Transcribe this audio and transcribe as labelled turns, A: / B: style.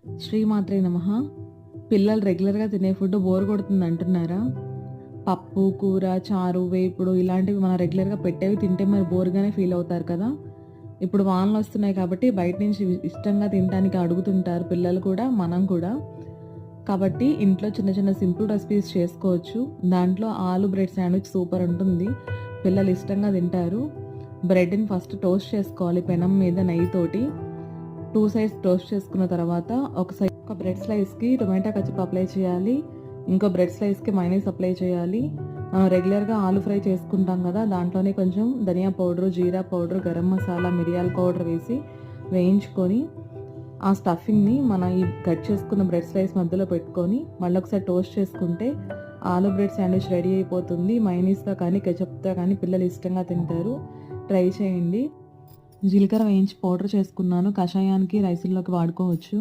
A: శ్రీమాత్రే నమః. పిల్లలు రెగ్యులర్‌గా తినే ఫుడ్ బోర్ కొడుతుంది అంటున్నారా? పప్పు, కూర, చారు, వేపుడు ఇలాంటివి మనం రెగ్యులర్‌గా పెట్టేవి తింటే మరి బోర్‌గానే ఫీల్ అవుతారు కదా! ఇప్పుడు వానలొస్తున్నాయి కాబట్టి బయట నుంచి ఇష్టంగా తినటానికి అడుగుతుంటారు పిల్లలు కూడా, మనం కూడా. కాబట్టి ఇంట్లో చిన్న చిన్న సింపుల్ రెసిపీస్ చేసుకోవచ్చు. దాంట్లో ఆలు బ్రెడ్ శాండ్విచ్ సూపర్ ఉంటుంది. పిల్లలు ఇష్టంగా తింటారు. బ్రెడ్‌ని ఫస్ట్ టోస్ట్ చేసుకోవాలి పెనం మీద నెయ్యితోటి. 2 సైడ్స్ టోస్ట్ చేసుకున్న తర్వాత ఒక బ్రెడ్ స్లైస్‌కి టొమాటో కచప్ అప్లై చేయాలి. ఇంకో బ్రెడ్ స్లైస్‌కి మయోనీస్ అప్లై చేయాలి. రెగ్యులర్‌గా ఆలు ఫ్రై చేసుకుంటాం కదా! దాంట్లోనే కొంచెం ధనియా పౌడరు, జీరా పౌడరు, గరం మసాలా, మిరియాల పౌడర్ వేసి వేయించుకొని, ఆ స్టఫింగ్‌ని మన ఈ కట్ చేసుకున్న బ్రెడ్ స్లైస్ మధ్యలో పెట్టుకొని మళ్ళొకసారి టోస్ట్ చేసుకుంటే ఆలు బ్రెడ్ శాండ్విచ్ రెడీ అయిపోతుంది. మయోనీస్‌తో కానీ, కెచప్‌తో కానీ పిల్లలు ఇష్టంగా తింటారు. ట్రై చేయండి. జీలకర్ర వేయించి పౌడర్ చేసుకున్నాను. కషాయానికి, రైసుల్లోకి వాడుకోవచ్చు.